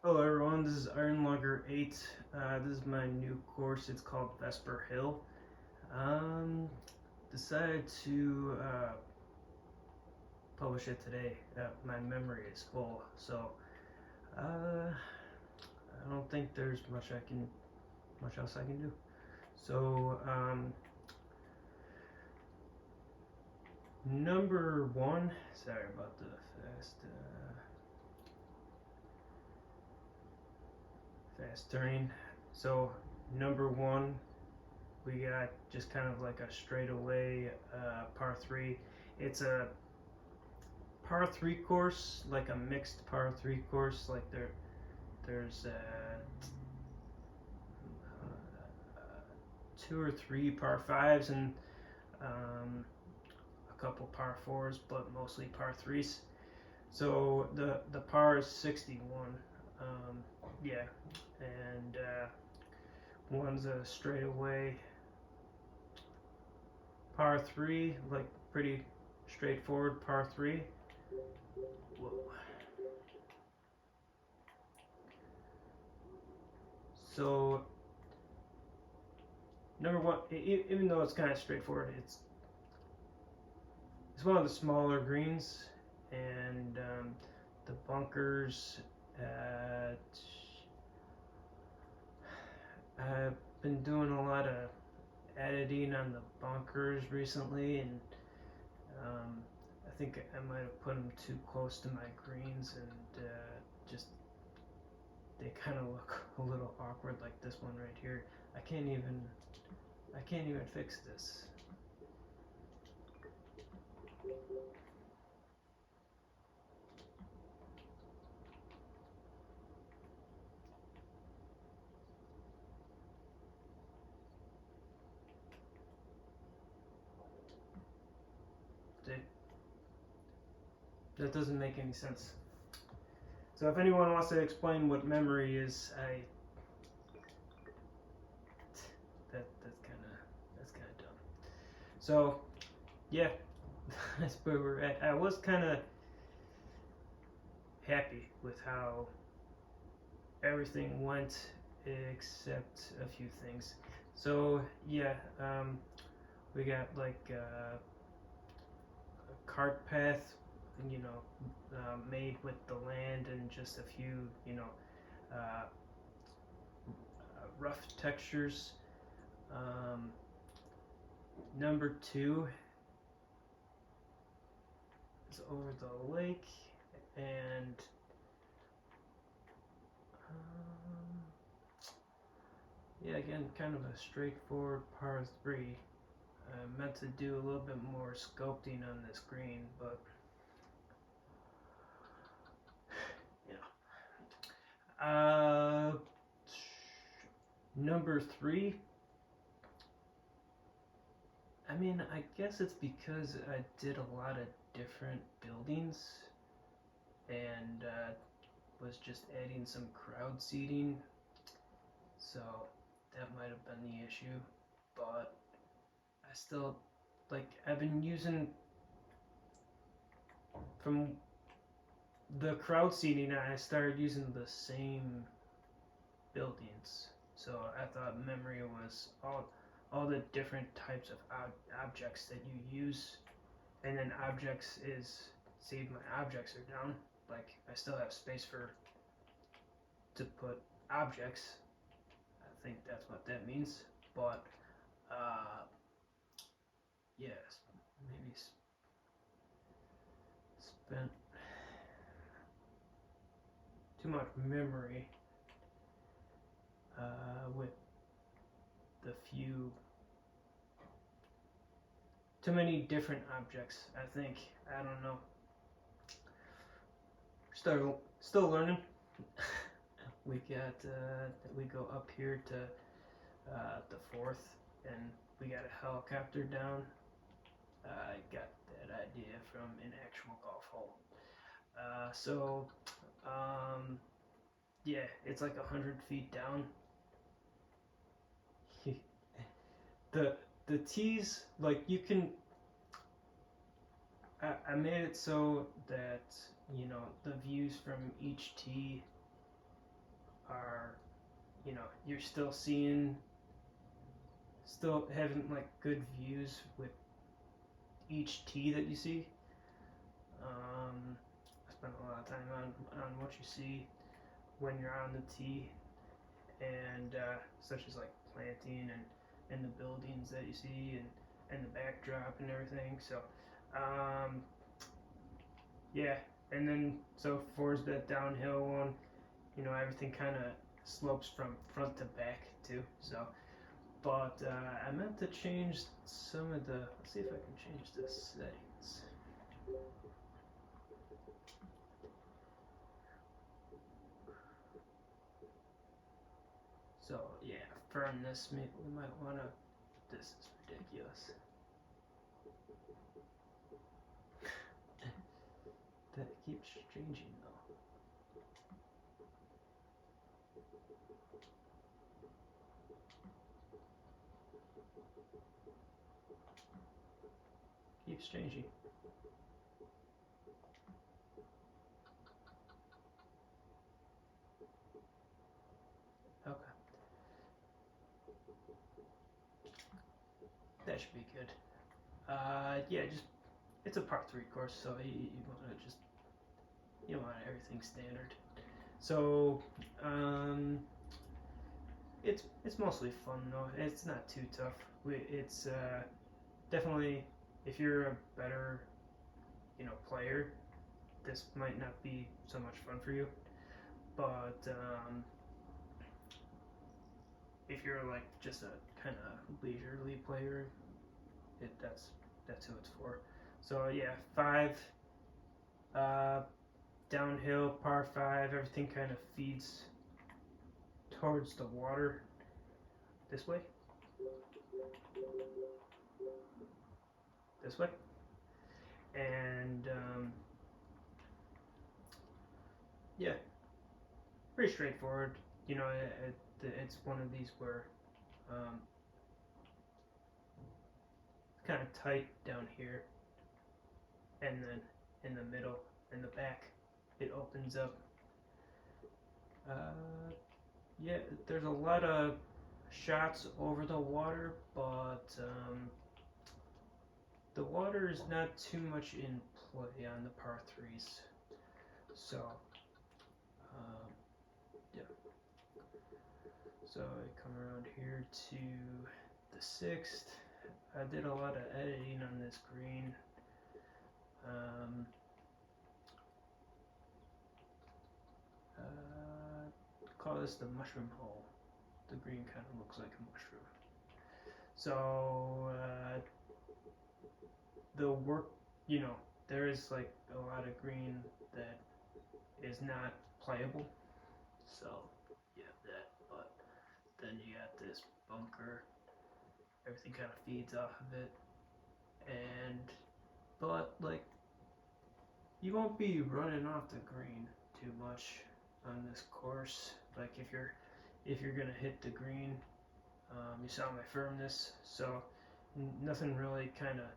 Hello everyone, this is Iron Logger 8. This is my new course. It's called Vesper Hill. Um, Decided to publish it today. My memory is full, so I don't think there's much else I can do. So number one. Sorry about the fast turning. So number one, we got just kind of like a straightaway par three. It's a par three course, like a mixed par three course. Like there's two or three par fives and a couple par fours, but mostly par threes. So the par is 61. Yeah, and one's a straightaway par three, like pretty straightforward par three. Whoa. So number one, even though it's kind of straightforward, it's one of the smaller greens, and the bunkers. I've been doing a lot of editing on the bunkers recently, and I think I might have put them too close to my greens, and just they kind of look a little awkward, like this one right here. I can't even fix this. That doesn't make any sense. So if anyone wants to explain what memory is, that's kind of dumb. So yeah, that's where we're at. I was kind of happy with how everything went, except a few things. So yeah, we got like a cart path, made with the land and just a few, uh, rough textures. Um, Number two is over the lake, and yeah, again, kind of a straightforward par three. I meant to do a little bit more sculpting on this green, but you know. Number three. I mean, I guess it's because I did a lot of different buildings and was just adding some crowd seating, so that might have been the issue. But I still, like, I've been using from the crowd seating, I started using the same buildings. So I thought memory was all the different types of objects that you use, and then objects is, see, my objects are down. Like, I still have space to put objects. I think that's what that means. But yes, maybe spent too much memory with the few, too many different objects. I think, I don't know. Still learning. We go up here to the fourth, and we got a helicopter down. I got that idea from an actual golf hole. So yeah, it's like 100 feet down. The tees, like, you can. I made it so that the views from each tee are, you're still having like good views with each tee that you see. I spend a lot of time on what you see when you're on the tee, and such as like planting and the buildings that you see and the backdrop and everything. So, yeah, and then so for that downhill one, everything kind of slopes from front to back too. So, but I meant to change some of the. Let's see if I can change the settings. So yeah, firmness. We might wanna. This is ridiculous. That keeps changing though. Keeps changing. Okay. That should be good. Yeah, just it's a par 3 course, so you want everything standard. So, it's mostly fun though. It's not too tough. It's definitely, if you're a better player, this might not be so much fun for you. But if you're like just a kind of leisurely player, that's who it's for. So yeah, 5 downhill, par 5. Everything kind of feeds towards the water this way, and yeah, pretty straightforward. It's one of these where it's kind of tight down here, and then in the middle, in the back, it opens up. Yeah, there's a lot of shots over the water, but the water is not too much in play on the par 3s. So, yeah. So I come around here to the 6th. I did a lot of editing on this green. Call this the mushroom hole. The green kind of looks like a mushroom. So the work, there is like a lot of green that is not playable. So you have that, but then you got this bunker. Everything kind of feeds off of it, but like you won't be running off the green too much on this course. Like if you're gonna hit the green, you saw my firmness, so nothing really kind of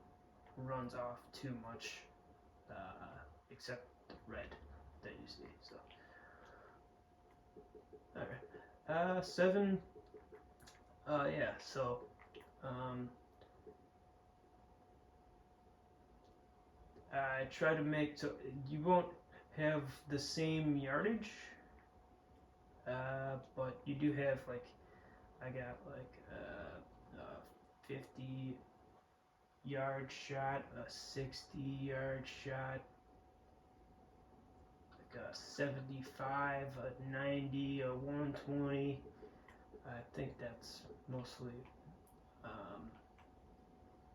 runs off too much, except the red that you see. So, all right, 7. Yeah. So, I try to make so you won't have the same yardage, but you do have like I got like a 50-yard shot, a 60-yard shot, like a 75, a 90, a 120. I think that's mostly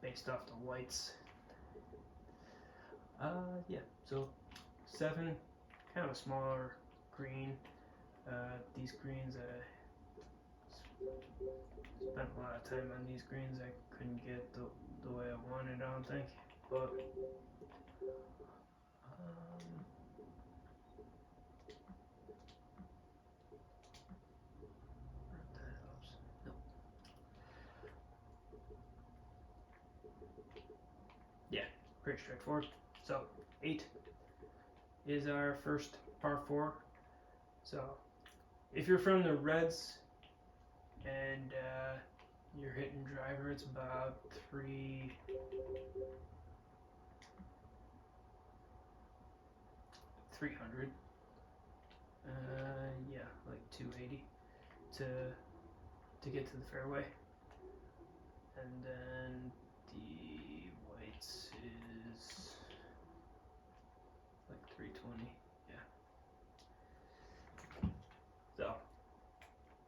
based off the whites. Yeah, so 7, kind of a smaller green. These greens, spent a lot of time on these greens. I couldn't get the way I wanted, I don't think. But that helps. Nope. Yeah, pretty straightforward. So 8 is our first par 4. So if you're from the Reds and you're hitting driver, it's about 300. Yeah, like 280 to get to the fairway, and then the whites is like 320. Yeah, so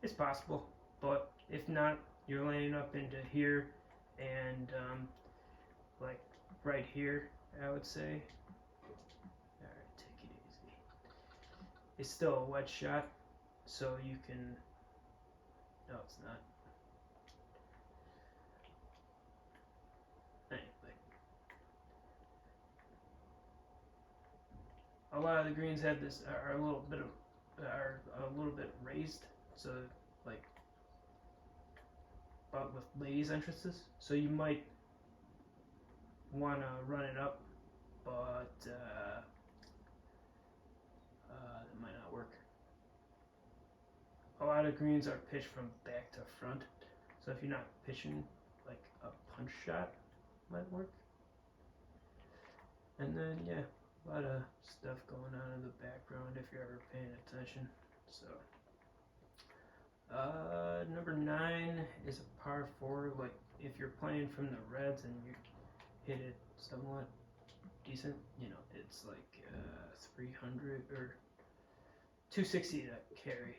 it's possible, but if not, you're laying up into here and like right here, I would say. All right, take it easy. It's still a wedge shot, so you can. No, it's not. Anyway, a lot of the greens have this are a little bit raised, so like, but with ladies entrances, so you might want to run it up, but it might not work. A lot of greens are pitched from back to front, so if you're not pitching like a punch shot, might work. And then yeah, a lot of stuff going on in the background if you're ever paying attention. So number 9 is a par 4. Like if you're playing from the Reds and you hit it somewhat decent, you know, it's like 300 or 260 to carry,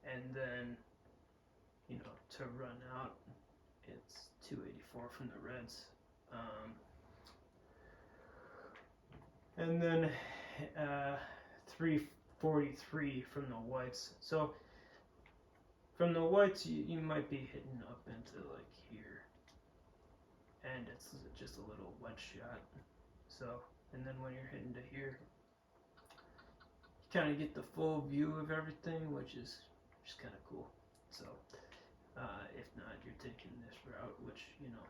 and then you know to run out it's 284 from the Reds, and then 343 from the whites. So from the whites you might be hitting up into like here, and it's just a little wedge shot. So, and then when you're hitting to here, you kind of get the full view of everything, which is just kind of cool. So if not, you're taking this route, which, you know,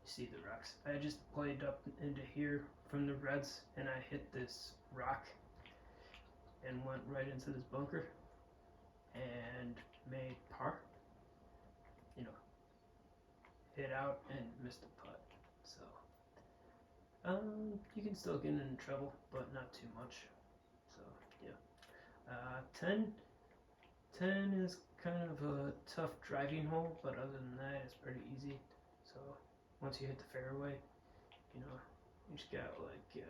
you see the rocks. I just played up into here from the Reds, and I hit this rock and went right into this bunker and made par. You know, hit out and missed the putt. So you can still get in trouble, but not too much. So yeah, 10 is kind of a tough driving hole, but other than that, it's pretty easy. So once you hit the fairway, you know, you just got like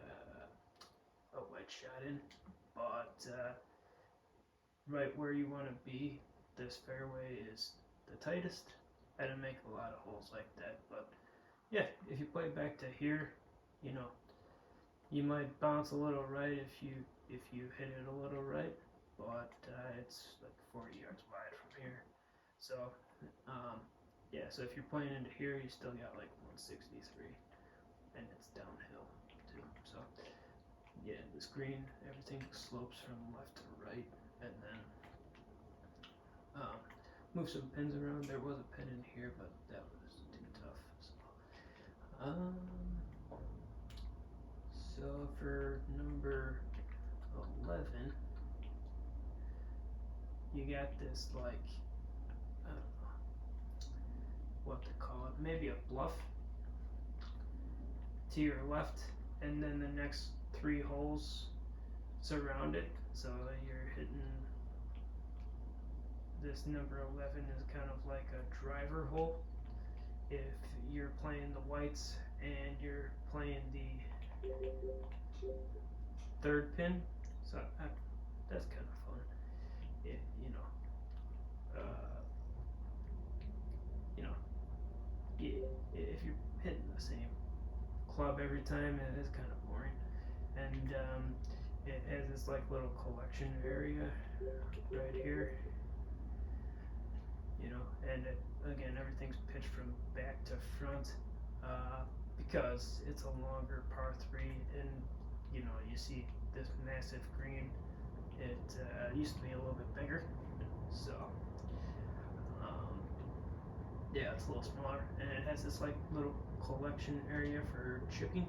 a wedge shot in, but right where you want to be, this fairway is the tightest. I didn't make a lot of holes like that, but yeah, if you play back to here, you know, you might bounce a little right if you hit it a little right, but it's like 40 yards wide from here. So yeah, so if you're playing into here, you still got like 163, and it's downhill too. So yeah, this green, everything slopes from left to right, and then move some pins around. There was a pin in here, but that was too tough. So for number 11, you got this like, I don't know what to call it, maybe a bluff to your left, and then the next 3 holes surround it. So you're hitting this number 11 is kind of like a driver hole if you're playing the whites and you're playing the 3rd pin. So that's kind of fun. It, you know, if you're hitting the same club every time, it is kind of boring. And it has this like little collection area right here, you know, and again, everything's pitched from back to front because it's a longer par 3, and you know, you see this massive green. It used to be a little bit bigger, so yeah, it's a little smaller, and it has this like little collection area for chipping.